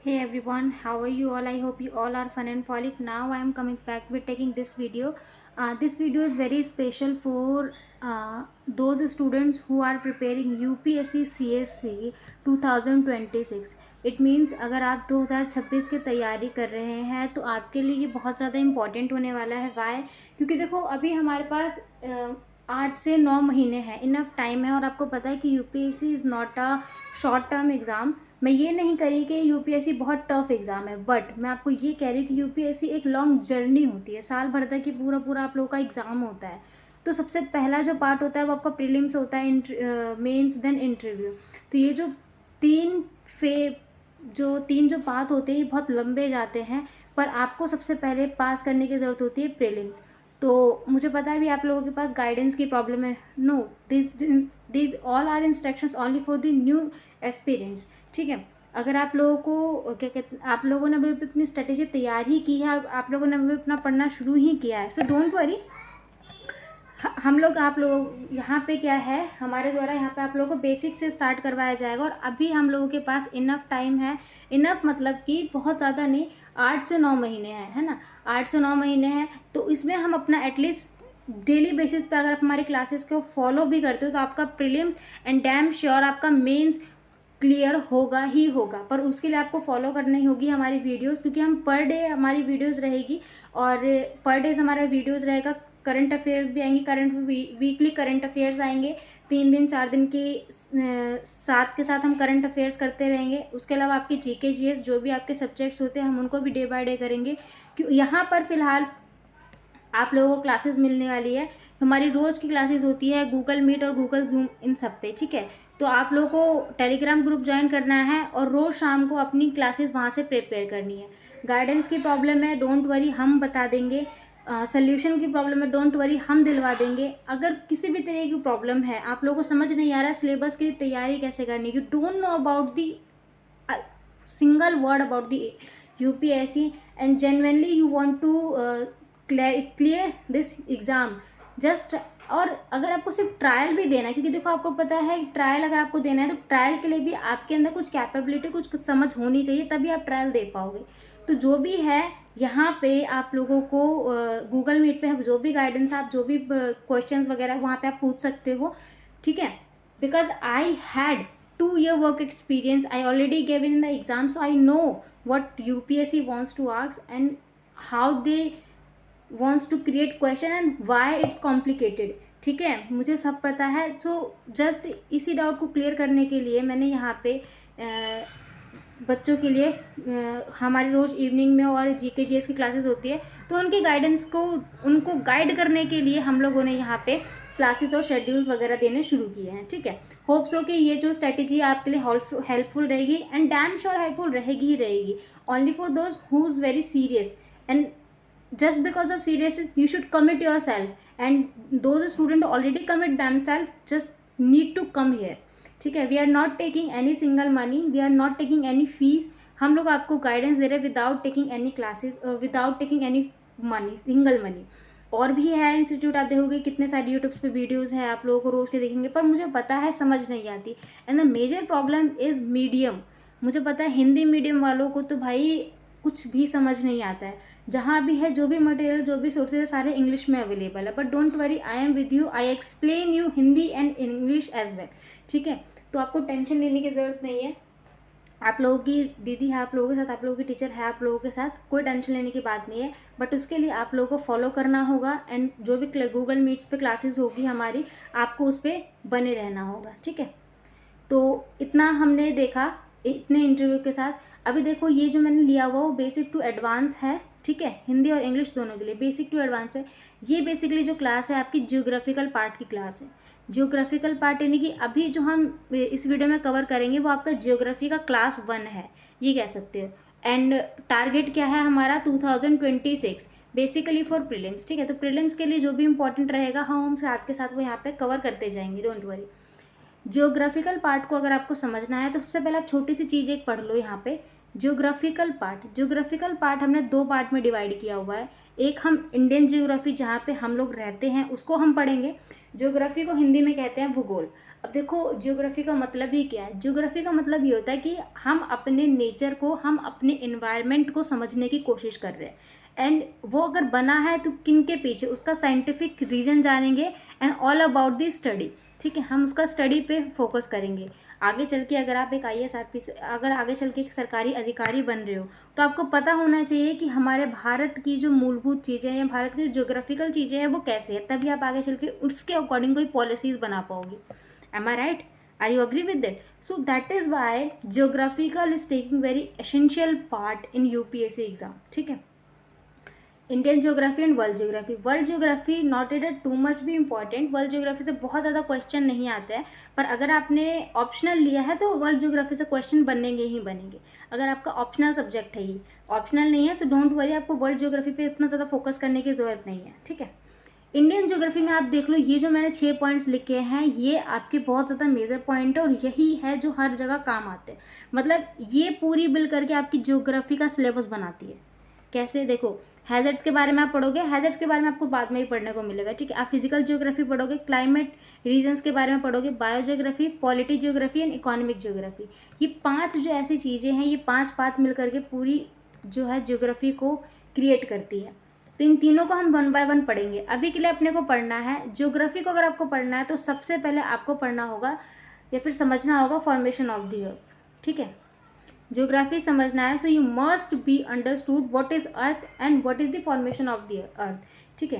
Hey everyone, how are you all? I hope you all are fun and frolic. Now I am coming back with taking this video. This video is very special for those students who are preparing UPSC CSC 2026. It means अगर आप 2026 की तैयारी कर रहे हैं तो आपके लिए ये बहुत ज़्यादा इम्पॉर्टेंट होने वाला है. वाई? क्योंकि देखो अभी हमारे पास 8 से 9 महीने हैं, इनफ टाइम है. और आपको पता है कि UPSC is not a short term exam. मैं ये नहीं करी कि यूपीएससी बहुत टफ एग्ज़ाम है, बट मैं आपको ये कह रही हूँ कि यूपीएससी एक लॉन्ग जर्नी होती है. साल भर तक की पूरा आप लोगों का एग्ज़ाम होता है. तो सबसे पहला जो पार्ट होता है वो आपका प्रीलिम्स होता है, मेंस देन इंटरव्यू. तो ये जो तीन फे तीन जो पाथ होते हैं ये बहुत लंबे जाते हैं, पर आपको सबसे पहले पास करने की ज़रूरत होती है प्रीलिम्स. तो मुझे पता है भी आप लोगों के पास गाइडेंस की प्रॉब्लम है. No, this all are instructions only for the new aspirants. ठीक है, अगर आप लोगों को क्या कहते आप लोगों ने अभी अपनी स्ट्रेटेजी तैयार ही की है, आप लोगों ने अभी अपना पढ़ना शुरू ही किया है, सो डोंट वरी. हम लोग आप लोग यहाँ पे क्या है, हमारे द्वारा यहाँ पे आप लोगों को बेसिक से स्टार्ट करवाया जाएगा. और अभी हम लोगों के पास इनफ टाइम है. इनफ मतलब कि बहुत ज़्यादा नहीं, 8 से 9 महीने हैं, है ना. 8 से 9 महीने हैं, तो इसमें हम अपना एटलीस्ट डेली बेसिस पे अगर आप हमारी क्लासेस को फॉलो भी करते हो तो आपका प्रीलिम्स एंड डैम श्योर आपका मेंस क्लियर होगा ही होगा. पर उसके लिए आपको फॉलो करनी होगी हमारी वीडियोस, क्योंकि हम पर डे हमारी वीडियोस रहेगी. और पर डेज हमारा वीडियोस रहेगा. करंट अफेयर्स भी आएंगे, वीकली करंट अफेयर्स आएंगे. 3 दिन 4 दिन के साथ के साथ हम करंट अफेयर्स करते रहेंगे. उसके अलावा आपके जीके जीएस जो भी आपके सब्जेक्ट्स होते हैं हम उनको भी डे बाय डे करेंगे. क्यों यहाँ पर फिलहाल आप लोगों को क्लासेस मिलने वाली है. हमारी रोज़ की क्लासेस होती है गूगल मीट और गूगल जूम, इन सब पे. ठीक है, तो आप लोगों को टेलीग्राम ग्रुप ज्वाइन करना है और रोज़ शाम को अपनी क्लासेस वहाँ से प्रिपेयर करनी है. गाइडेंस की प्रॉब्लम है, डोंट वरी, हम बता देंगे. सोल्यूशन की प्रॉब्लम है, डोंट वरी, हम दिलवा देंगे. अगर किसी भी तरह की प्रॉब्लम है, आप लोगों को समझ नहीं आ रहा सिलेबस की तैयारी कैसे करनी, you don't know about the single word about the UPSC and genuinely you want to clear this exam just. और अगर आपको सिर्फ ट्रायल भी देना है, क्योंकि देखो आपको पता है ट्रायल अगर आपको देना है तो ट्रायल के लिए भी आपके अंदर कुछ कैपेबिलिटी, कुछ समझ होनी चाहिए, तभी आप ट्रायल दे पाओगे. तो जो भी है यहाँ पे आप लोगों को गूगल मीट पे जो भी गाइडेंस, आप जो भी क्वेश्चंस वगैरह वहाँ पे आप पूछ सकते हो. ठीक है, because I had 2 year work experience, I already gave in the exam, so I know what UPSC wants to ask and how they wants to create question and why it's complicated. ठीक है, मुझे सब पता है. So just इसी doubt को clear करने के लिए मैंने यहाँ पे बच्चों के लिए हमारी रोज़ इवनिंग में और जीके जीएस की क्लासेस होती है, तो उनकी गाइडेंस को, उनको गाइड करने के लिए हम लोगों ने यहाँ पे क्लासेस और शेड्यूल्स वगैरह देने शुरू किए हैं. ठीक है, होप सो कि ये जो स्ट्रेटेजी आपके लिए हेल्पफुल रहेगी एंड डैम श्योर हेल्पफुल रहेगी ही रहेगी. Only for those who is very serious, and just because of seriousness you should commit yourself, and those students already commit themselves just need to come here. ठीक है, we are not taking any single money, we are not taking any fees. हम लोग आपको guidance दे रहे हैं without taking any classes, without taking any money, single money. और भी है इंस्टीट्यूट, आप देखोगे कितने सारे यूट्यूब्स पे वीडियोस हैं, आप लोगों को रोज़ के देखेंगे, पर मुझे पता है समझ नहीं आती. And the major problem is medium. मुझे पता है हिंदी मीडियम वालों को तो भाई कुछ भी समझ नहीं आता है. जहाँ भी है, जो भी मटेरियल, जो भी सोर्सेज है, सारे इंग्लिश में अवेलेबल है. But don't worry, I am with you, I explain you Hindi and English as well. ठीक है, तो आपको टेंशन लेने की ज़रूरत नहीं है. आप लोगों की दीदी है आप लोगों के साथ, आप लोगों की टीचर है आप लोगों के साथ, कोई टेंशन लेने की बात नहीं है. बट उसके लिए आप लोगों को फॉलो करना होगा, एंड जो भी गूगल मीट्स पे क्लासेस होगी हमारी, आपको उस पर बने रहना होगा. ठीक है, तो इतना हमने देखा इतने इंटरव्यू के साथ. अभी देखो ये जो मैंने लिया हुआ वो बेसिक टू एडवांस है. ठीक है, हिंदी और इंग्लिश दोनों के लिए बेसिक टू एडवांस है. ये बेसिकली जो क्लास है आपकी जियोग्राफिकल पार्ट की क्लास है. जियोग्राफिकल पार्ट यानी कि अभी जो हम इस वीडियो में कवर करेंगे वो आपका जियोग्राफी का क्लास 1 है, ये कह सकते हो. एंड टारगेट क्या है हमारा 2026 बेसिकली फॉर प्रीलिम्स. ठीक है, तो प्रीलिम्स के लिए जो भी इंपॉर्टेंट रहेगा हम साथ के साथ वो यहाँ पे कवर करते जाएंगे, डोंट वरी. जियोग्राफिकल पार्ट को अगर आपको समझना है तो सबसे पहले आप छोटी सी चीज़ एक पढ़ लो यहाँ पे. जियोग्राफिकल पार्ट हमने 2 पार्ट में डिवाइड किया हुआ है. एक हम इंडियन जियोग्राफी जहाँ पे हम लोग रहते हैं उसको हम पढ़ेंगे. ज्योग्राफी को हिंदी में कहते हैं भूगोल। अब देखो ज्योग्राफी का मतलब ही क्या है। ज्योग्राफी का मतलब ये होता है कि हम अपने नेचर को, हम अपने इन्वायरमेंट को समझने की कोशिश कर रहे हैं, एंड वो अगर बना है तो किन के पीछे, उसका साइंटिफिक रीजन जानेंगे and all about the study. ठीक है, हम उसका स्टडी पे फोकस करेंगे। आगे चल के अगर आप एक IAS RPS, अगर आगे चल के एक सरकारी अधिकारी बन रहे हो, तो आपको पता होना चाहिए कि हमारे भारत की जो मूलभूत चीज़ें हैं, भारत की जो ज्योग्राफिकल चीज़ें हैं वो कैसे है, तभी आप आगे चल के उसके अकॉर्डिंग कोई पॉलिसीज़ बना पाओगे। Am I right? Are you agree with that? So that is why geographical is taking very essential part in UPSC exam. ठीक है, Indian geography and world geography not at too much भी important. World geography से बहुत ज़्यादा question नहीं आते हैं, पर अगर आपने ऑप्शनल लिया है तो वर्ल्ड ज्योग्राफी से क्वेश्चन बनेंगे ही बनेंगे। अगर आपका ऑप्शनल सब्जेक्ट है, ये ऑप्शनल नहीं है, सो डोंट वरी, आपको वर्ल्ड ज्योग्राफी पे इतना ज़्यादा फोकस करने की ज़रूरत नहीं है। ठीक है, इंडियन ज्योग्राफी में आप देख लो, ये जो मैंने 6 पॉइंट्स लिखे हैं ये आपके बहुत ज़्यादा मेजर पॉइंट है, और यही है जो हर जगह काम आते हैं। मतलब ये पूरी बिल करके आपकी ज्योग्राफी का सिलेबस बनाती है। कैसे? देखो, हैज़र्ड्स के बारे में आप पढ़ोगे, हैज़र्ड्स के बारे में आपको बाद में ही पढ़ने को मिलेगा। ठीक है, आप फिजिकल ज्योग्राफी पढ़ोगे, क्लाइमेट रीजन्स के बारे में पढ़ोगे, bio geography, polity geography and economic geography. ये 5 जो ऐसी चीज़ें हैं, ये 5 बात मिल करके पूरी जो है ज्योग्राफी को क्रिएट करती है। तो इन तीनों को हम 1 बाय 1 पढ़ेंगे। अभी के लिए अपने को पढ़ना है ज्योग्राफी को। अगर आपको पढ़ना है तो सबसे पहले आपको पढ़ना होगा या फिर समझना होगा फॉर्मेशन ऑफ द अर्थ। ठीक है, ज्योग्राफी समझना है, so you must be understood what is earth and what is the formation of the earth. ठीक है,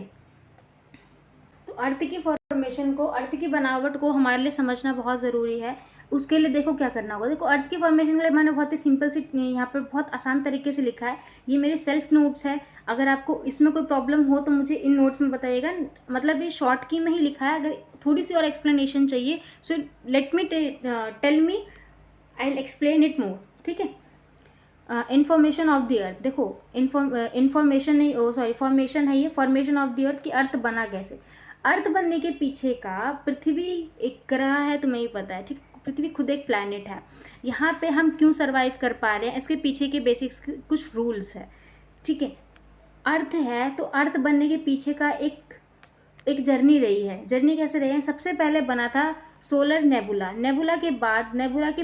तो अर्थ की फॉर्मेशन को, अर्थ की बनावट को हमारे लिए समझना बहुत ज़रूरी है। उसके लिए देखो क्या करना होगा। देखो, अर्थ की फॉर्मेशन के लिए मैंने बहुत ही सिंपल सी यहाँ पर बहुत आसान तरीके से लिखा है। ये मेरे सेल्फ नोट्स है। अगर आपको इसमें कोई प्रॉब्लम हो तो मुझे इन नोट्स में बताइएगा। मतलब ये शॉर्ट की में ही लिखा है। अगर थोड़ी सी और एक्सप्लेनेशन चाहिए, so let me tell me, I will explain it more. ठीक है, इन्फॉर्मेशन ऑफ द अर्थ। देखो, इन्फॉर्मेशन नहीं, ओ सॉरी, फॉर्मेशन है ये। फॉर्मेशन ऑफ द अर्थ की अर्थ बना कैसे। अर्थ बनने के पीछे का, पृथ्वी एक ग्रह है, तुम्हें ही पता है। ठीक, पृथ्वी खुद एक प्लैनेट है। यहाँ पे हम क्यों सर्वाइव कर पा रहे हैं, इसके पीछे के बेसिक्स कुछ रूल्स है। ठीक है, अर्थ है तो अर्थ बनने के पीछे का एक जर्नी रही है। जर्नी कैसे रही है? सबसे पहले बना था सोलर नेबुला। नेबुला के बाद नेबुला के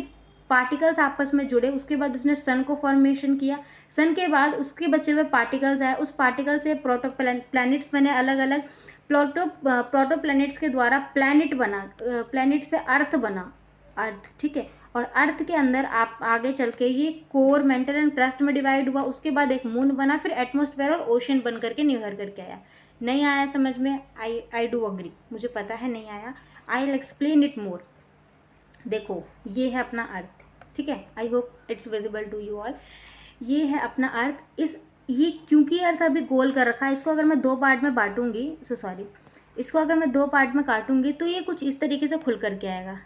पार्टिकल्स आपस में जुड़े, उसके बाद उसने सन को फॉर्मेशन किया। सन के बाद उसके बचे हुए पार्टिकल्स आए, उस पार्टिकल से प्रोटो प्लैनेट्स बने अलग अलग। प्रोटो प्लैनेट्स के द्वारा प्लैनेट बना, प्लैनेट से अर्थ बना, अर्थ। ठीक है, और अर्थ के अंदर आप आगे चल के ये कोर, मेंटल एंड क्रस्ट में डिवाइड हुआ। उसके बाद एक मून बना, फिर एटमॉस्फेयर और ओशन बन करके निभर करके आया। नहीं आया समझ में? आई डू अग्री, मुझे पता है नहीं आया। I will explain it more. देखो, ये है अपना अर्थ। ठीक है, I hope it's visible to you all. ये है अपना अर्थ। ये क्योंकि अर्थ अभी गोल कर रखा है, इसको अगर मैं 2 पार्ट में बांटूंगी, इसको अगर मैं 2 पार्ट में काटूंगी तो ये कुछ इस तरीके से खुल करके आएगा।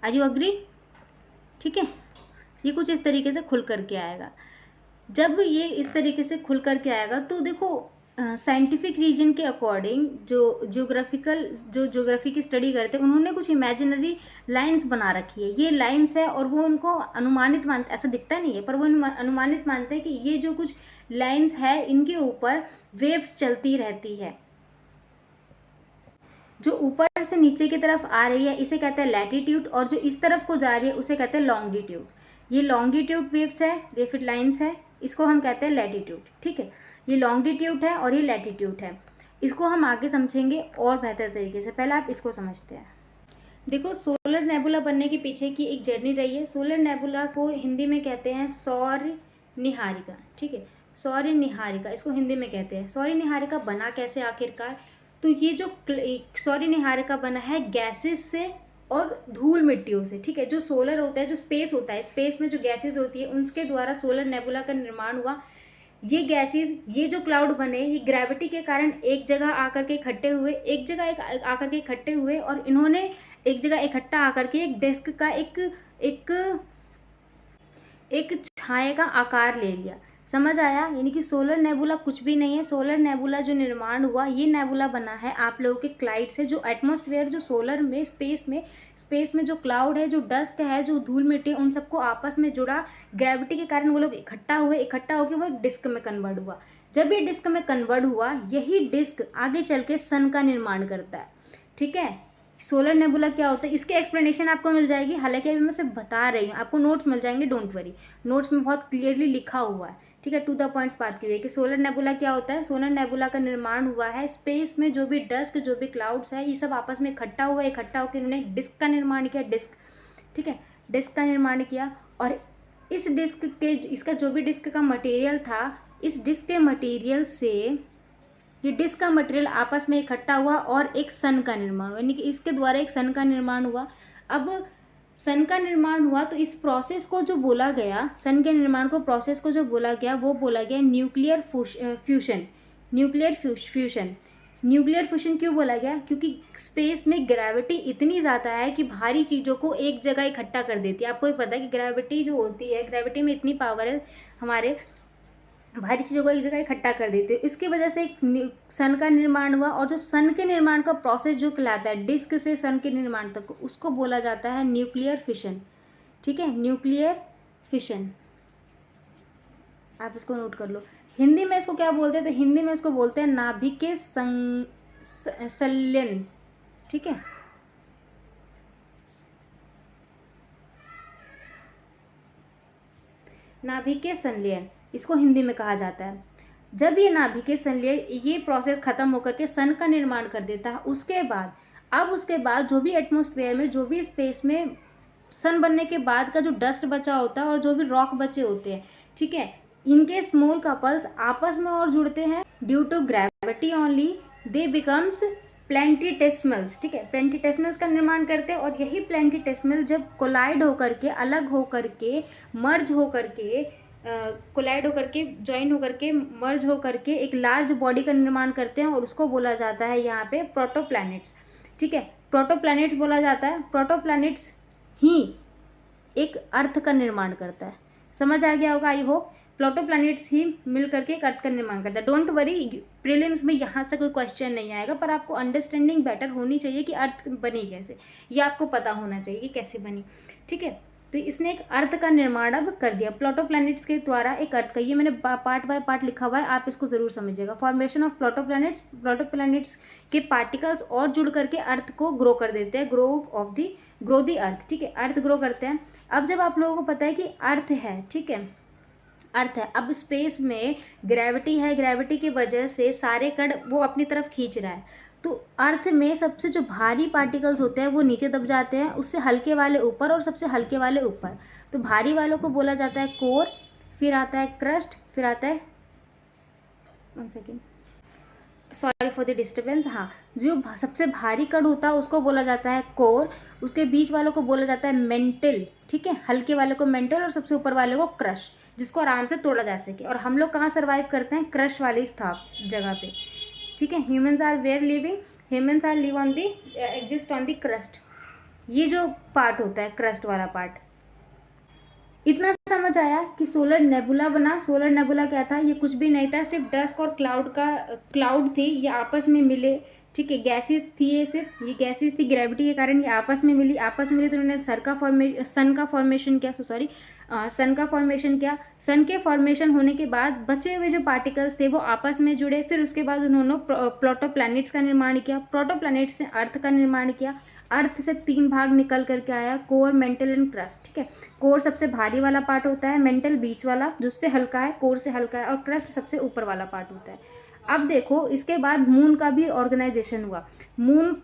Are you agree? ठीक है, ये कुछ इस तरीके से खुल करके आएगा। जब ये इस तरीके से खुल करके आएगा तो देखो, साइंटिफिक रीजन के अकॉर्डिंग जो ज्योग्राफी की स्टडी करते हैं, उन्होंने कुछ इमेजिनरी लाइंस बना रखी है। ये लाइंस है और वो उनको अनुमानित मानते, ऐसा दिखता नहीं है पर वो अनुमानित मानते हैं कि ये जो कुछ लाइंस है इनके ऊपर वेव्स चलती रहती है। जो ऊपर से नीचे की तरफ आ रही है इसे कहते हैं लैटिट्यूड, और जो इस तरफ को जा रही है उसे कहते हैं लॉन्गिट्यूड। ये लॉन्गिट्यूड वेव्स है, ये फिर लाइंस है, इसको हम कहते हैं लैटिट्यूड। ठीक है, ये लॉन्गिट्यूड है और ये लैटिट्यूड है। इसको हम आगे समझेंगे और बेहतर तरीके से। पहले आप इसको समझते हैं। देखो, सोलर नेबुला बनने के पीछे की एक जर्नी रही है। सोलर नेबुला को हिंदी में कहते हैं सौर निहारिका। ठीक है, सौर निहारिका इसको हिंदी में कहते हैं। सौर निहारिका बना कैसे आखिरकार? तो ये जो सौर निहारिका बना है गैसेस से और धूल मिट्टियों से। ठीक है, जो सोलर होता है, जो स्पेस होता है, स्पेस में जो गैसेस होती है उनके द्वारा सोलर नेबुला का निर्माण हुआ। ये गैसेस, ये जो क्लाउड बने, ये ग्रेविटी के कारण एक जगह आकर के इकट्ठे हुए, आकर के इकट्ठे हुए, और इन्होंने एक जगह इकट्ठा आकर के एक डिस्क का एक छाया का आकार ले लिया। समझ आया? यानी कि सोलर नेबुला कुछ भी नहीं है। सोलर नेबुला जो निर्माण हुआ, ये नेबुला बना है आप लोगों के क्लाइड से। जो एटमॉस्फेयर, जो सोलर में, स्पेस में जो क्लाउड है, जो डस्ट है, जो धूल मिट्टी, उन सबको आपस में जुड़ा, ग्रेविटी के कारण वो लोग इकट्ठा होकर वो एक डिस्क में कन्वर्ट हुआ। जब ये डिस्क में कन्वर्ट हुआ, यही डिस्क आगे चल के सन का निर्माण करता है। ठीक है, सोलर नेबुला क्या होता है, इसके एक्सप्लेनेशन आपको मिल जाएगी। हालांकि अभी मैं सिर्फ बता रही हूँ, आपको नोट्स मिल जाएंगे, डोंट वरी। नोट्स में बहुत क्लियरली लिखा हुआ है, ठीक है, टू द पॉइंट्स बात की हुई है कि सोलर नेबुला क्या होता है। सोलर नेबुला का निर्माण हुआ है स्पेस में, जो भी डस्ट, जो भी क्लाउड्स है, ये सब आपस में इकट्ठा हुआ, इकट्ठा होकर इन्होंने डिस्क का निर्माण किया, डिस्क, ठीक है, डिस्क का निर्माण किया। और इस डिस्क के, इसका जो भी डिस्क का मटेरियल था, इस डिस्क के मटेरियल से, ये डिस्क का मटेरियल आपस में इकट्ठा हुआ और एक सन का निर्माण हुआ, यानी कि इसके द्वारा एक सन का निर्माण हुआ। अब सन का निर्माण हुआ तो इस प्रोसेस को जो बोला गया, सन के निर्माण को, प्रोसेस को जो बोला गया, वो बोला गया nuclear fusion. Nuclear fusion, nuclear fusion क्यों बोला गया? क्योंकि स्पेस में ग्रेविटी इतनी ज़्यादा है कि भारी चीज़ों को एक जगह इकट्ठा कर देती है। आपको ही पता है कि ग्रेविटी जो होती है, ग्रेविटी में इतनी पावर है, हमारे भारी चीज़ों को एक जगह इकट्ठा कर देते हैं। इसकी वजह से एक सन का निर्माण हुआ, और जो सन के निर्माण का प्रोसेस जो कहलाता है, डिस्क से सन के निर्माण तक, उसको बोला जाता है न्यूक्लियर फिशन, ठीक है, न्यूक्लियर फिशन। आप इसको नोट कर लो। हिंदी में इसको क्या बोलते हैं? तो हिंदी में इसको बोलते हैं नाभिकीय संलयन, ठीक है। नाभिकीय संलयन इसको हिंदी में कहा जाता है। जब ये नाभिकीय संलयन, ये प्रोसेस खत्म होकर के सन का निर्माण कर देता है, उसके बाद जो भी एटमॉस्फेयर में, जो भी स्पेस में सन बनने के बाद का जो डस्ट बचा होता है और जो भी रॉक बचे होते हैं, ठीक है, इनके स्मॉल कपल्स आपस में और जुड़ते हैं। Due to gravity only they becomes planetesimals, ठीक है, प्लेंटिटेसिमल्स का निर्माण करते हैं। और यही प्लेंटिटेसिमल जब कोलाइड होकर के, अलग होकर के, मर्ज होकर के, कोलाइड होकर के, ज्वाइन होकर के, मर्ज होकर के एक लार्ज बॉडी का निर्माण करते हैं, और उसको बोला जाता है यहाँ पे प्रोटोप्लैनेट्स, ठीक है, प्रोटोप्लैनेट्स बोला जाता है। प्रोटोप्लैनेट्स ही एक अर्थ का निर्माण करता है। समझ आ गया होगा, आई होप। प्लूटोप्लैनेट्स ही मिल करके एक अर्थ का निर्माण करता है। डोंट वरी, प्रीलिम्स में यहाँ से कोई क्वेश्चन नहीं आएगा, पर आपको अंडरस्टैंडिंग बेटर होनी चाहिए कि अर्थ बनी कैसे, ये आपको पता होना चाहिए कि कैसे बनी, ठीक है। तो इसने एक अर्थ का निर्माण अब कर दिया प्लूटोप्लैनेट्स के द्वारा, एक अर्थ का। ये मैंने पार्ट बाय पार्ट लिखा हुआ है, आप इसको ज़रूर समझिएगा। फॉर्मेशन ऑफ प्लूटोप्लैनेट्स, प्लूटोप्लैनेट्स के पार्टिकल्स और जुड़ करके अर्थ को ग्रो कर देते हैं, ग्रो दी अर्थ, ठीक है, अर्थ ग्रो करते हैं। अब जब आप लोगों को पता है कि अर्थ है, ठीक है, अर्थ है, अब स्पेस में ग्रेविटी है, ग्रेविटी की वजह से सारे कण वो अपनी तरफ खींच रहा है, तो अर्थ में सबसे जो भारी पार्टिकल्स होते हैं वो नीचे दब जाते हैं, उससे हल्के वाले ऊपर, और सबसे हल्के वाले ऊपर। तो भारी वालों को बोला जाता है कोर, फिर आता है क्रस्ट, फिर आता है, one second, sorry for the disturbance, हाँ, जो सबसे भारी कण होता है उसको बोला जाता है कोर, उसके बीच वालों को बोला जाता है मेंटल, ठीक है, हल्के वाले को मेंटल, और सबसे ऊपर वाले को क्रश, जिसको आराम से तोड़ा जा सके। और हम लोग कहाँ सर्वाइव करते हैं? क्रश वाली जगह पे, ठीक है। Humans are where living, humans are live on the, exist on the crust, ये जो पार्ट होता है क्रस्ट वाला पार्ट। इतना समझ आया कि सोलर नेबुला बना। सोलर नेबुला क्या था? ये कुछ भी नहीं था, सिर्फ डस्ट और क्लाउड थी, ये आपस में मिले, ठीक है, गैसेस थी, ये सिर्फ ये गैसेस थी, ग्रेविटी के कारण ये आपस में मिली तो उन्होंने सन का फॉर्मेशन किया, सन का फॉर्मेशन किया। सन के फॉर्मेशन होने के बाद बचे हुए जो पार्टिकल्स थे वो आपस में जुड़े, फिर उसके बाद उन्होंने प्लूटोप्लैनेट्स का निर्माण किया। प्लूटोप्लैनेट्स ने अर्थ का निर्माण किया। अर्थ से 3 भाग निकल करके आया, कोर, मेंटल एंड क्रस्ट, ठीक है। कोर सबसे भारी वाला पार्ट होता है, मेंटल बीच वाला जिससे हल्का है, कोर से हल्का है, और क्रस्ट सबसे ऊपर वाला पार्ट होता है। अब देखो, इसके बाद मून का भी ऑर्गेनाइजेशन हुआ। मून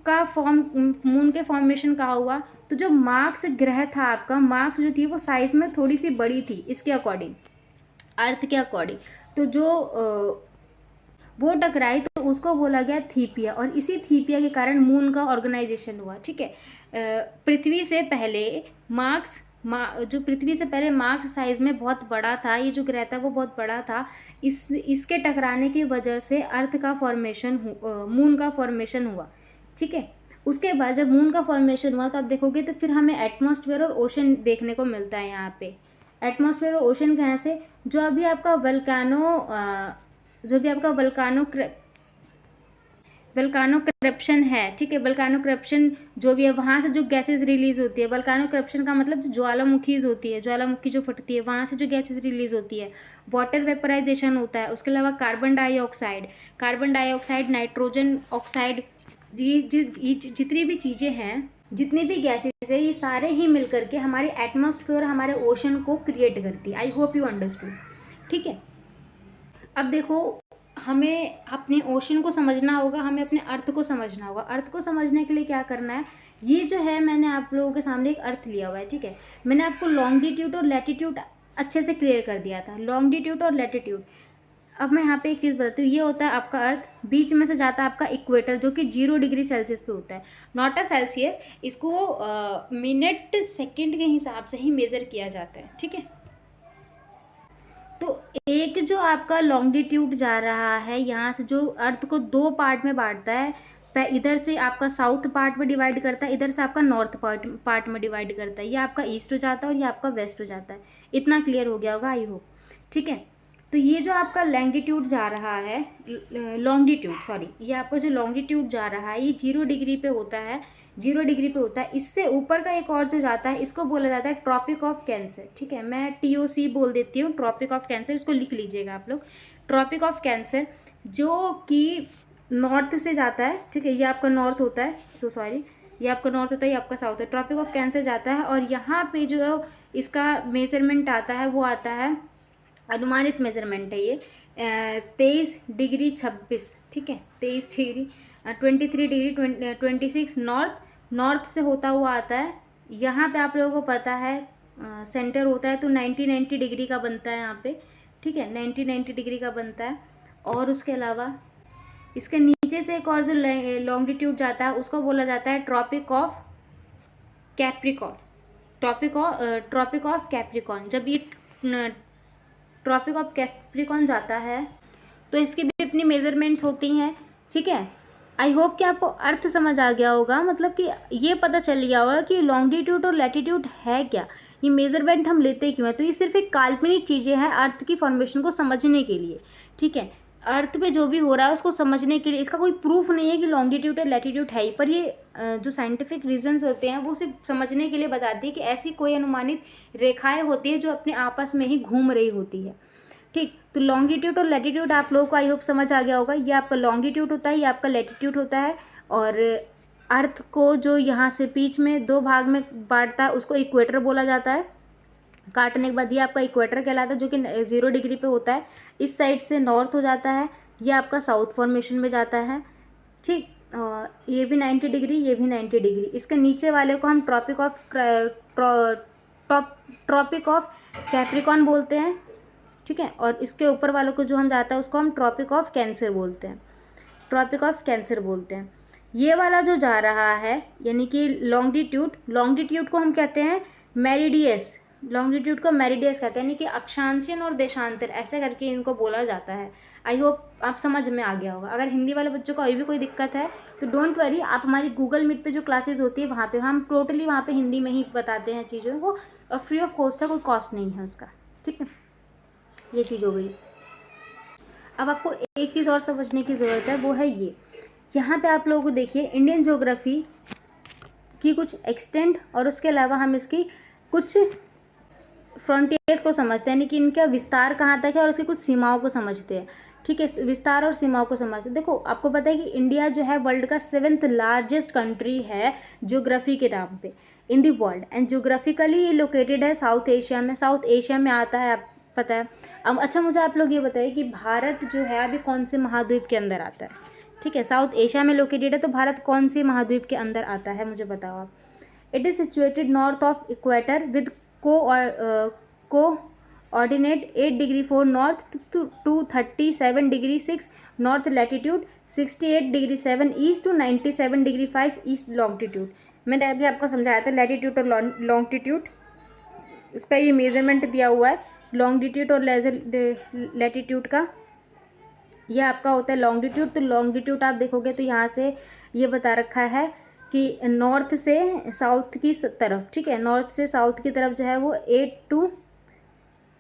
के फॉर्मेशन कहाँ हुआ? तो जो मार्स ग्रह था आपका, मार्स जो थी वो साइज में थोड़ी सी बड़ी थी इसके अकॉर्डिंग, अर्थ के अकॉर्डिंग, तो जो वो टकराई तो उसको बोला गया थीपिया, और इसी थीपिया के कारण मून का ऑर्गेनाइजेशन हुआ, ठीक है। पृथ्वी से पहले मार्स साइज में बहुत बड़ा था, ये जो ग्रह था वो बहुत बड़ा था, इसके टकराने की वजह से अर्थ का फॉर्मेशन, मून का फॉर्मेशन हुआ, ठीक है। उसके बाद जब मून का फॉर्मेशन हुआ तो आप देखोगे तो फिर हमें एटमॉस्फेयर और ओशन देखने को मिलता है यहाँ पे। एटमॉस्फेयर और ओशन कहाँ से? जो अभी आपका वल्कानो करप्शन है, ठीक है, वल्कानो करप्शन जो भी है, वहाँ से जो गैसेस रिलीज होती है, वल्कानो करप्शन का मतलब जो ज्वालामुखीज होती है, ज्वालामुखी जो फटती है, वहाँ से जो गैसेस रिलीज होती है, वाटर वेपराइजेशन होता है। उसके अलावा कार्बन डाइऑक्साइड, नाइट्रोजन ऑक्साइड, ये जितनी भी चीज़ें हैं, जितनी भी गैसेस है, ये सारे ही मिल करके हमारे एटमॉस्फेयर, हमारे ओशन को क्रिएट करती है। I hope you understood. ठीक है, अब देखो, हमें अपने ओशन को समझना होगा, हमें अपने अर्थ को समझना होगा। अर्थ को समझने के लिए क्या करना है, ये जो है मैंने आप लोगों के सामने एक अर्थ लिया हुआ है। ठीक है, मैंने आपको लॉन्गिट्यूड और लैटिट्यूड अच्छे से क्लियर कर दिया था, लॉन्गिट्यूड और लैटिट्यूड। अब मैं यहाँ पे एक चीज़ बताती हूँ, ये होता है आपका अर्थ, बीच में से जाता है आपका इक्वेटर जो कि 0 डिग्री सेल्सियस पे होता है, नॉट अ सेल्सियस। इसको मिनट सेकंड के हिसाब से ही मेज़र किया जाता है। ठीक है, तो एक जो आपका लॉन्गिट्यूड जा रहा है यहाँ से, जो अर्थ को 2 पार्ट में बांटता है, इधर से आपका साउथ पार्ट में डिवाइड करता है, इधर से आपका नॉर्थ पार्ट में डिवाइड करता है। ये आपका ईस्ट हो जाता है और ये आपका वेस्ट हो जाता है। इतना क्लियर हो गया होगा, आई होप। ठीक है, तो ये जो आपका लैंगिट्यूड जा रहा है, लॉन्गिट्यूड सॉरी, ये आपका जो लॉन्गिट्यूड जा रहा है ये 0 डिग्री पे होता है, 0 डिग्री पे होता है। इससे ऊपर का एक और जो जाता है, इसको बोला जाता है ट्रॉपिक ऑफ कैंसर। ठीक है, मैं TOC बोल देती हूँ, ट्रॉपिक ऑफ कैंसर, इसको लिख लीजिएगा आप लोग। ट्रॉपिक ऑफ कैंसर जो कि नॉर्थ से जाता है। ठीक है, ये आपका नॉर्थ होता है, सो सॉरी, ये आपका नॉर्थ होता है, ये आपका साउथ है। ट्रॉपिक ऑफ कैंसर जाता है और यहाँ पे जो इसका मेजरमेंट आता है वो आता है, अनुमानित मेजरमेंट है ये, 23 डिग्री 26। ठीक है, 23 डिग्री, 23 डिग्री 26 नॉर्थ से होता हुआ आता है। यहाँ पे आप लोगों को पता है सेंटर होता है, तो 90 डिग्री का बनता है यहाँ पे। ठीक है, 90 डिग्री का बनता है। और उसके अलावा इसके नीचे से एक और जो लॉन्गिट्यूड जाता है उसको बोला जाता है tropic of Capricorn. Tropic of Capricorn, जब ये ट्रॉपिक ऑफ कैप्रिकॉन जाता है तो इसकी भी अपनी मेजरमेंट्स होती हैं। ठीक है, आई होप कि आपको अर्थ समझ आ गया होगा, मतलब कि ये पता चल गया होगा कि लॉन्गिट्यूड और लैटिट्यूड है क्या, ये मेजरमेंट हम लेते क्यों हैं। तो ये सिर्फ एक काल्पनिक चीज़ें हैं अर्थ की फॉर्मेशन को समझने के लिए। ठीक है, अर्थ पे जो भी हो रहा है उसको समझने के लिए, इसका कोई प्रूफ नहीं है कि लॉन्गिट्यूड और लैटिट्यूड है ही, पर ये जो साइंटिफिक रीजंस होते हैं वो सिर्फ समझने के लिए बताती है कि ऐसी कोई अनुमानित रेखाएं होती है जो अपने आपस में ही घूम रही होती है। ठीक, तो लॉन्गिट्यूड और लैटिट्यूड आप लोगों को आई होप समझ आ गया होगा। ये आपका लॉन्गिट्यूड होता है, ये आपका लैटिट्यूड होता है। और अर्थ को जो यहाँ से बीच में 2 भाग में बांटता है उसको इक्वेटर बोला जाता है। काटने के बाद ये आपका इक्वेटर कहलाता है, जो कि 0 डिग्री पे होता है। इस साइड से नॉर्थ हो जाता है, ये आपका साउथ फॉर्मेशन में जाता है। ठीक, ये भी 90 डिग्री, ये भी 90 डिग्री। इसके नीचे वाले को हम ट्रॉपिक ऑफ कैप्रिकॉन बोलते हैं। ठीक है, और इसके ऊपर वालों को जो हम जाता है उसको हम ट्रॉपिक ऑफ कैंसर बोलते हैं, ट्रॉपिक ऑफ कैंसर बोलते हैं। ये वाला जो जा रहा है यानी कि लॉन्गिट्यूड को हम कहते हैं मेरिडियस, लॉन्गिट्यूड को मेरिडियस कहते हैं, यानी कि अक्षांशन और देशांतर ऐसे करके इनको बोला जाता है। आई होप आप समझ में आ गया होगा। अगर हिंदी वाले बच्चों को अभी भी कोई दिक्कत है तो डोंट वरी, आप हमारी गूगल मीट पे जो क्लासेस होती है वहाँ पे हम टोटली वहाँ पे हिंदी में ही बताते हैं चीज़ों को, और फ्री ऑफ कॉस्ट है, कोई कॉस्ट नहीं है उसका। ठीक है, ये चीज़ हो गई। अब आपको एक चीज़ और समझने की ज़रूरत है, वो है ये, यहाँ पे आप लोगों को देखिए इंडियन ज्योग्राफी की कुछ एक्सटेंट और उसके अलावा हम इसकी कुछ फ्रंटियर्स को समझते हैं, यानी कि इनका विस्तार कहाँ तक है और उसकी कुछ सीमाओं को समझते हैं। ठीक है, विस्तार और सीमाओं को समझते हैं। देखो, आपको पता है कि इंडिया जो है वर्ल्ड का 7th लार्जेस्ट कंट्री है ज्योग्राफी के नाम पे इन दी वर्ल्ड, एंड ज्योग्राफिकली ये लोकेटेड है साउथ एशिया में, साउथ एशिया में आता है, आप पता है। अब अच्छा, मुझे आप लोग ये बताइए कि भारत जो है अभी कौन से महाद्वीप के अंदर आता है। ठीक है, साउथ एशिया में लोकेटेड है, तो भारत कौन से महाद्वीप के अंदर आता है, मुझे बताओ आप। It is situated north of equator with coordinate 8 degree 4 north to 37 degree 6 north latitude, 68 degree 7 east to 97 degree 5 east longitude. मैंने अभी आपको समझाया था लैटिट्यूड और लॉन्गिट्यूड, इसका ये मेजरमेंट दिया हुआ है लॉन्गिट्यूड और लैटिट्यूड का। यह आपका होता है लॉन्गिट्यूड। तो लॉन्गिट्यूड आप देखोगे तो यहाँ से ये बता रखा है कि नॉर्थ से साउथ की तरफ, ठीक है, नॉर्थ से साउथ की तरफ जो है वो 8 टू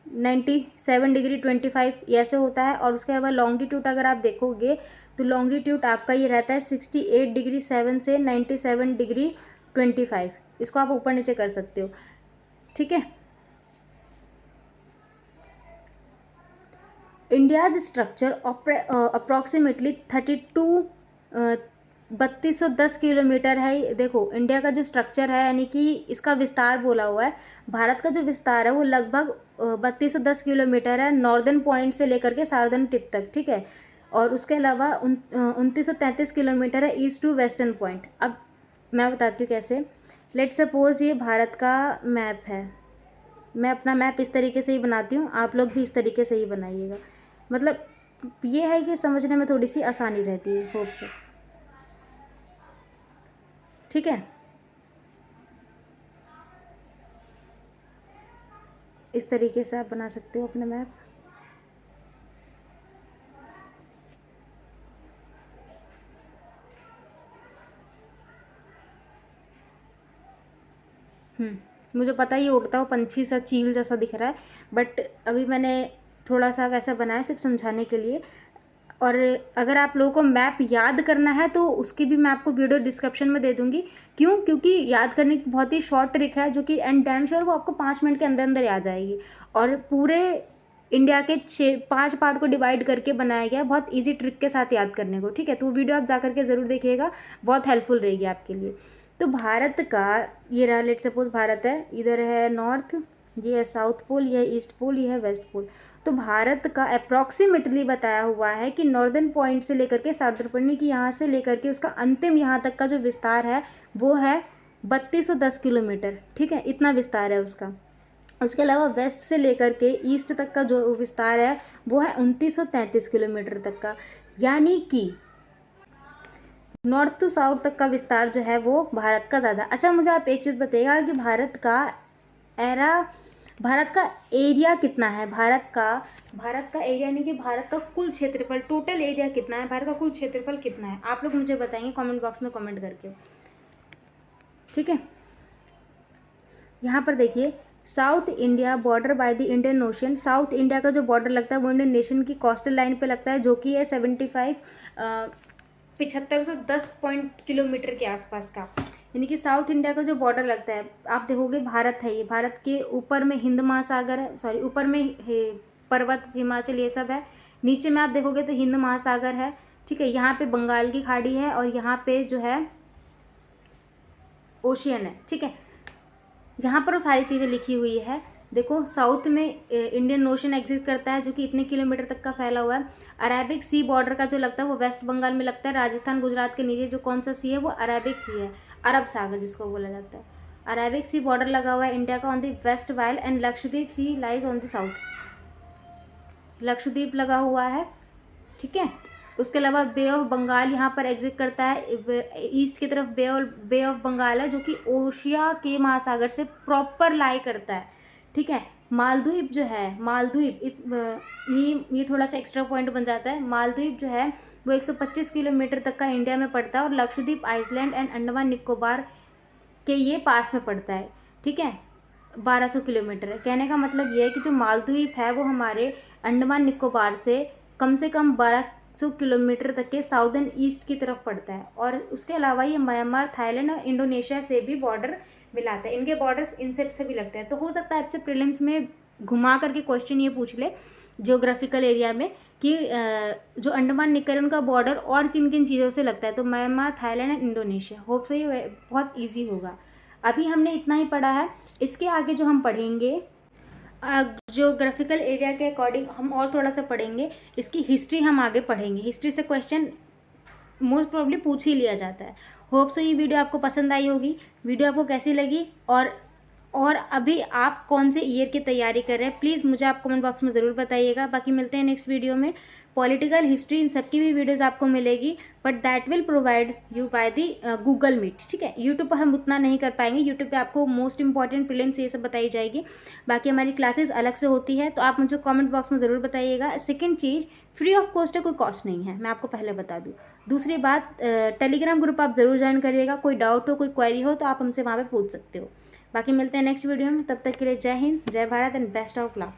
97 डिग्री 25 ऐसे होता है। और उसके बाद लॉन्गिट्यूड अगर आप देखोगे तो लॉन्गिट्यूड आपका ये रहता है 68 डिग्री 7 से 97 डिग्री 25। इसको आप ऊपर नीचे कर सकते हो। ठीक है, इंडियाज स्ट्रक्चर अप्रॉक्सीमेटली 32 3210 किलोमीटर है। देखो इंडिया का जो स्ट्रक्चर है यानी कि इसका विस्तार बोला हुआ है, भारत का जो विस्तार है वो लगभग 3210 किलोमीटर है, नॉर्दर्न पॉइंट से लेकर के साउदर्न टिप तक, ठीक है। और उसके अलावा 2933 किलोमीटर है ईस्ट टू वेस्टर्न पॉइंट। अब मैं बताती हूँ कैसे। लेट सपोज ये भारत का मैप है, मैं अपना मैप इस तरीके से ही बनाती हूँ, आप लोग भी इस तरीके से ही बनाइएगा। मतलब ये है कि समझने में थोड़ी सी आसानी रहती है, होप से, ठीक है। इस तरीके से आप बना सकते हो अपना मैप। मुझे पता है ये उड़ता हुआ पंछी सा, चील जैसा दिख रहा है, बट अभी मैंने थोड़ा सा वैसा बनाया सिर्फ समझाने के लिए। और अगर आप लोगों को मैप याद करना है तो उसकी भी मैं आपको वीडियो डिस्क्रिप्शन में दे दूँगी। क्यों? क्योंकि याद करने की बहुत ही शॉर्ट ट्रिक है जो कि एंड डैम श्योर वो आपको 5 मिनट के अंदर अंदर याद आएगी। और पूरे इंडिया के 5 पार्ट को डिवाइड करके बनाया गया है, बहुत ईजी ट्रिक के साथ याद करने को, ठीक है। तो वो वीडियो आप जा करके ज़रूर देखिएगा, बहुत हेल्पफुल रहेगी आपके लिए। तो भारत का ये रहा, लेट सपोज भारत है, इधर है नॉर्थ, ये है साउथ पोल, ये है ईस्ट पोल, ये है वेस्ट पोल। तो भारत का अप्रॉक्सीमेटली बताया हुआ है कि नॉर्दर्न पॉइंट से लेकर के साउदर्न पॉइंट की यहाँ से लेकर के उसका अंतिम यहाँ तक का जो विस्तार है वो है 3210 किलोमीटर, ठीक है, इतना विस्तार है उसका। उसके अलावा वेस्ट से लेकर के ईस्ट तक का जो विस्तार है वो है 2933 किलोमीटर तक का, यानी कि नॉर्थ टू साउथ तक का विस्तार जो है वो भारत का ज़्यादा। अच्छा मुझे आप एक चीज़ बताइएगा कि भारत का एरिया कितना है? भारत का एरिया यानी कि भारत का कुल क्षेत्रफल, टोटल एरिया कितना है, भारत का कुल क्षेत्रफल कितना है, आप लोग मुझे बताएंगे कमेंट बॉक्स में कमेंट करके, ठीक है। यहाँ पर देखिए, south India border by the Indian ocean, south India का जो बॉर्डर लगता है वो इंडियन नेशन की कोस्टल लाइन पे लगता है, जो कि है 7510 किलोमीटर के आसपास का, यानी कि साउथ इंडिया का जो बॉर्डर लगता है। आप देखोगे भारत है, ये भारत के ऊपर में हिंद महासागर है, सॉरी ऊपर में पर्वत हिमाचल ये सब है, नीचे में आप देखोगे तो हिंद महासागर है, ठीक है। यहाँ पे बंगाल की खाड़ी है और यहाँ पे जो है ओशियन है, ठीक है। यहाँ पर वो सारी चीज़ें लिखी हुई है। देखो साउथ में इंडियन ओशन एग्जिस्ट करता है जो कि इतने किलोमीटर तक का फैला हुआ है। अरेबिक सी बॉर्डर का जो लगता है वो वेस्ट बंगाल में लगता है, राजस्थान गुजरात के नीचे जो कौन सा सी है वो अरेबिक सी है, अरब सागर जिसको बोला जाता है। अरेबिक सी बॉर्डर लगा हुआ है इंडिया का on the west while and Lakshadweep sea lies on the south, Lakshadweep लगा हुआ है, ठीक है। उसके अलावा बे ऑफ बंगाल यहाँ पर एग्जिट करता है, ईस्ट की तरफ बे ऑफ बंगाल है जो कि ओशिया के महासागर से प्रॉपर लाई करता है, ठीक है। मालदीव जो है, मालदीव ये थोड़ा सा एक्स्ट्रा पॉइंट बन जाता है। मालदीव जो है वो 125 किलोमीटर तक का इंडिया में पड़ता है और लक्षद्वीप आइसलैंड एंड अंडमान निकोबार के ये पास में पड़ता है, ठीक है। 1200 किलोमीटर है। कहने का मतलब ये है कि जो मालदीव है वो हमारे अंडमान निकोबार से कम 1200 किलोमीटर तक के साउदर्न ईस्ट की तरफ पड़ता है। और उसके अलावा ये म्यांमार, थाईलैंड और इंडोनेशिया से भी बॉर्डर मिलाता है, इनके बॉर्डर्स इनसे से भी लगते हैं। तो हो सकता है आपसे प्रीलिम्स में घुमा करके क्वेश्चन ये पूछ ले ज्योग्राफिकल एरिया में कि जो अंडमान निकोबार का बॉर्डर और किन किन चीज़ों से लगता है, तो Myanmar, Thailand and Indonesia. Hope so ये बहुत ईजी होगा। अभी हमने इतना ही पढ़ा है, इसके आगे जो हम पढ़ेंगे ज्योग्राफिकल एरिया के अकॉर्डिंग हम और थोड़ा सा पढ़ेंगे, इसकी हिस्ट्री हम आगे पढ़ेंगे। हिस्ट्री से क्वेश्चन मोस्ट प्रॉब्ली पूछ ही लिया जाता है। होप सो ये वीडियो आपको पसंद आई होगी। वीडियो आपको कैसी लगी और अभी आप कौन से ईयर की तैयारी कर रहे हैं प्लीज़ मुझे आप कमेंट बॉक्स में ज़रूर बताइएगा। बाकी मिलते हैं नेक्स्ट वीडियो में। पॉलिटिकल, हिस्ट्री, इन सब की भी वीडियोज़ आपको मिलेगी, but that will provide you by the Google Meet, ठीक है। यूट्यूब पर हम उतना नहीं कर पाएंगे, यूट्यूब पे आपको मोस्ट इंपॉर्टेंट प्रीलिम्स ये सब बताई जाएगी। बाकी हमारी क्लासेस अलग से होती है, तो आप मुझे कमेंट बॉक्स में ज़रूर बताइएगा। Second cheese, free of cost है, कोई कॉस्ट नहीं है, मैं आपको पहले बता दूँ। दूसरी बात, टेलीग्राम ग्रुप आप ज़रूर ज्वाइन करिएगा। कोई डाउट हो, कोई क्वेरी हो तो आप हमसे वहाँ पर पूछ सकते हो। बाकी मिलते हैं नेक्स्ट वीडियो में, तब तक के लिए जय हिंद, जय Bharat and best of luck.